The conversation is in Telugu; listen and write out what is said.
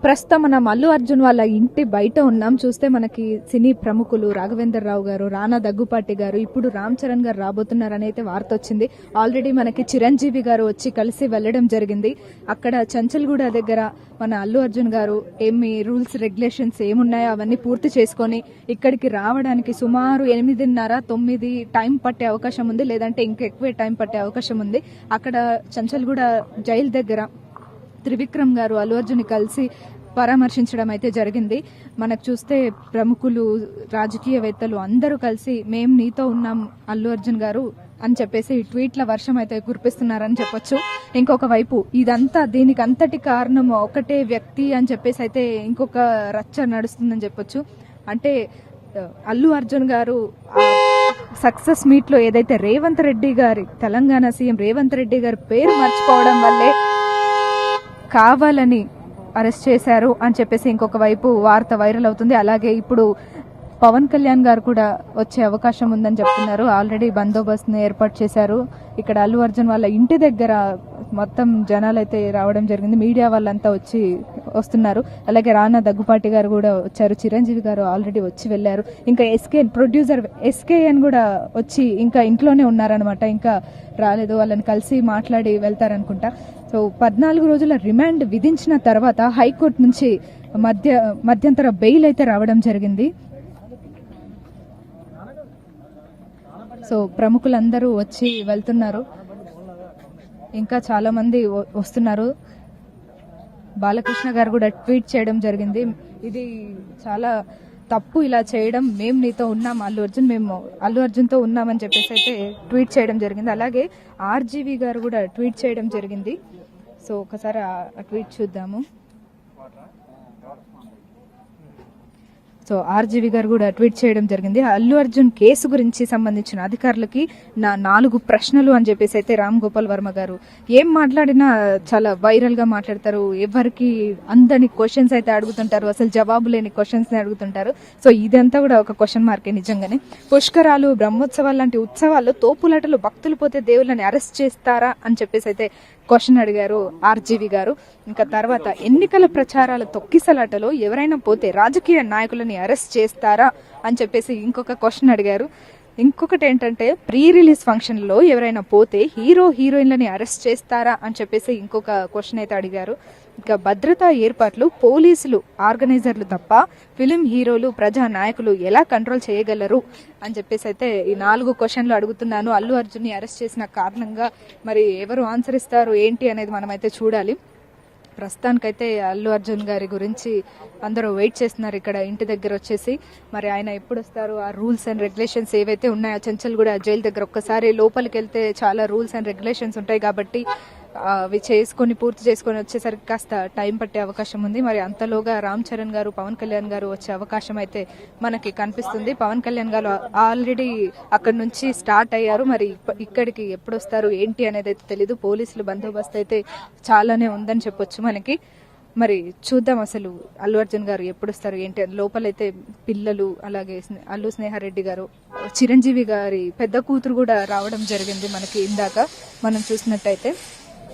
ప్రస్తుతం మనం అల్లు అర్జున్ వాళ్ళ ఇంటి బయట ఉన్నాం. చూస్తే మనకి సినీ ప్రముఖులు రాఘవేంద్ర రావు గారు, రానా దగ్గుపాటి గారు, ఇప్పుడు రామ్ చరణ్ గారు రాబోతున్నారని అయితే వార్త వచ్చింది. ఆల్రెడీ మనకి చిరంజీవి గారు వచ్చి కలిసి వెళ్లడం జరిగింది. అక్కడ చంచల్గూడ దగ్గర మన అల్లు అర్జున్ గారు ఏమి రూల్స్ రెగ్యులేషన్స్ ఏమున్నాయో అవన్నీ పూర్తి చేసుకొని ఇక్కడికి రావడానికి సుమారు 8:30-9 టైం పట్టే అవకాశం ఉంది, లేదంటే ఇంకెక్కువ టైం పట్టే అవకాశం ఉంది. అక్కడ చంచల్గూడ జైలు దగ్గర త్రివిక్రమ్ గారు అల్లు అర్జున్ కలిసి పరామర్శించడం అయితే జరిగింది. మనకు చూస్తే ప్రముఖులు, రాజకీయవేత్తలు అందరూ కలిసి మేము నీతో ఉన్నాం అల్లు అర్జున్ గారు అని చెప్పేసి ట్వీట్ల వర్షం అయితే కురిపిస్తున్నారని చెప్పొచ్చు. ఇంకొక వైపు ఇదంతా దీనికి అంతటి కారణం ఒకటే వ్యక్తి అని చెప్పేసి అయితే ఇంకొక రచ్చ నడుస్తుందని చెప్పొచ్చు. అంటే అల్లు అర్జున్ గారు సక్సెస్ మీట్ లో ఏదైతే రేవంత్ రెడ్డి గారి, తెలంగాణ సీఎం రేవంత్ రెడ్డి గారి పేరు మర్చిపోవడం వల్లే కావాలని అరెస్ట్ చేశారు అని చెప్పేసి ఇంకొక వైపు వార్త వైరల్ అవుతుంది. అలాగే ఇప్పుడు పవన్ కళ్యాణ్ గారు కూడా వచ్చే అవకాశం ఉందని చెప్తున్నారు. ఆల్రెడీ బందోబస్తుని ఏర్పాటు చేశారు. ఇక్కడ అల్లు అర్జున్ వాళ్ళ ఇంటి దగ్గర మొత్తం జనాలు అయితే రావడం జరిగింది. మీడియా వాళ్ళంతా వస్తున్నారు. అలాగే రానా దగ్గుపాటి గారు కూడా వచ్చారు. చిరంజీవి గారు ఆల్రెడీ వచ్చి వెళ్లారు. ఇంకా ప్రొడ్యూసర్ ఎస్కేఎన్ కూడా వచ్చి ఇంకా ఇంట్లోనే ఉన్నారనమాట. ఇంకా రాలేదు. వాళ్ళని కలిసి మాట్లాడి వెళ్తారనుకుంటా. సో 14 రోజుల రిమాండ్ విధించిన తర్వాత హైకోర్టు నుంచి మధ్యంతర బెయిల్ అయితే రావడం జరిగింది. సో ప్రముఖులందరూ వచ్చి వెళ్తున్నారు. ఇంకా చాలా మంది వస్తున్నారు. బాలకృష్ణ గారు కూడా ట్వీట్ చేయడం జరిగింది. ఇది చాలా తప్పు ఇలా చేయడం, మేము నీతో ఉన్నాం అల్లు అర్జున్, మేము అల్లు అర్జున్తో ఉన్నామని చెప్పేసి అయితే ట్వీట్ చేయడం జరిగింది. అలాగే ఆర్జీవి గారు కూడా ట్వీట్ చేయడం జరిగింది. సో ఒకసారి ఆ ట్వీట్ చూద్దాము. సో ఆర్జీవి గారు కూడా ట్వీట్ చేయడం జరిగింది. అల్లు అర్జున్ కేసు గురించి సంబంధించిన అధికారులకి నా 4 ప్రశ్నలు అని చెప్పేసి అయితే రామ్ గోపాల్ వర్మ గారు ఏం మాట్లాడినా చాలా వైరల్ గా మాట్లాడతారు. ఎవరికి అందని క్వశ్చన్స్ అయితే అడుగుతుంటారు, అసలు జవాబు లేని క్వశ్చన్స్ అడుగుతుంటారు. సో ఇదంతా కూడా ఒక క్వశ్చన్ మార్కే నిజంగానే. పుష్కరాలు, బ్రహ్మోత్సవాలు లాంటి ఉత్సవాల్లో తోపులాటలు భక్తులు పోతే దేవుళ్ళని అరెస్ట్ చేస్తారా అని చెప్పేసి అయితే క్వశ్చన్ అడిగారు ఆర్జీవి గారు. ఇంకా తర్వాత ఎన్నికల ప్రచారాల తొక్కిసలాటలో ఎవరైనా పోతే రాజకీయ నాయకులని అరెస్ట్ చేస్తారా అని చెప్పేసి ఇంకొక క్వశ్చన్ అడిగారు. ఇంకొకటి ఏంటంటే ప్రీ రిలీజ్ ఫంక్షన్ లో ఎవరైనా పోతే హీరోయిన్లని అరెస్ట్ చేస్తారా అని చెప్పేసి ఇంకొక క్వశ్చన్ అయితే అడిగారు. ఇంకా భద్రతా ఏర్పాట్లు పోలీసులు, ఆర్గనైజర్లు తప్ప ఫిలిం హీరోలు, ప్రజా నాయకులు ఎలా కంట్రోల్ చేయగలరు అని చెప్పేసి అయితే ఈ 4 క్వశ్చన్లు అడుగుతున్నాను. అల్లు అర్జున్ ని అరెస్ట్ చేసిన కారణంగా మరి ఎవరు ఆన్సర్ ఇస్తారు ఏంటి అనేది మనమైతే చూడాలి. ప్రస్తుతానికైతే అల్లు అర్జున్ గారి గురించి అందరూ వెయిట్ చేస్తున్నారు ఇక్కడ ఇంటి దగ్గర వచ్చేసి. మరి ఆయన ఎప్పుడు వస్తారు, ఆ రూల్స్ అండ్ రెగ్యులేషన్స్ ఏవైతే ఉన్నాయో చంచల్గూడ జైలు దగ్గర ఒక్కసారి లోపలికి వెళ్తే చాలా రూల్స్ అండ్ రెగ్యులేషన్స్ ఉంటాయి కాబట్టి అవి పూర్తి చేసుకొని వచ్చేసరికి కాస్త టైం పట్టే అవకాశం ఉంది. మరి అంతలోగా రామ్ చరణ్ గారు, పవన్ కళ్యాణ్ గారు వచ్చే అవకాశం అయితే మనకి కనిపిస్తుంది. పవన్ కళ్యాణ్ గారు ఆల్రెడీ అక్కడి నుంచి స్టార్ట్ అయ్యారు. మరి ఇక్కడికి ఎప్పుడు వస్తారు ఏంటి అనేది అయితే తెలీదు. పోలీసులు బందోబస్తు అయితే చాలానే ఉందని చెప్పొచ్చు మనకి. మరి చూద్దాం అసలు అల్లు అర్జున్ గారు ఎప్పుడు వస్తారు ఏంటి. లోపలైతే పిల్లలు, అలాగే అల్లు స్నేహారెడ్డి గారు, చిరంజీవి గారి పెద్ద కూతురు కూడా రావడం జరిగింది మనకి ఇందాక మనం చూసినట్టయితే.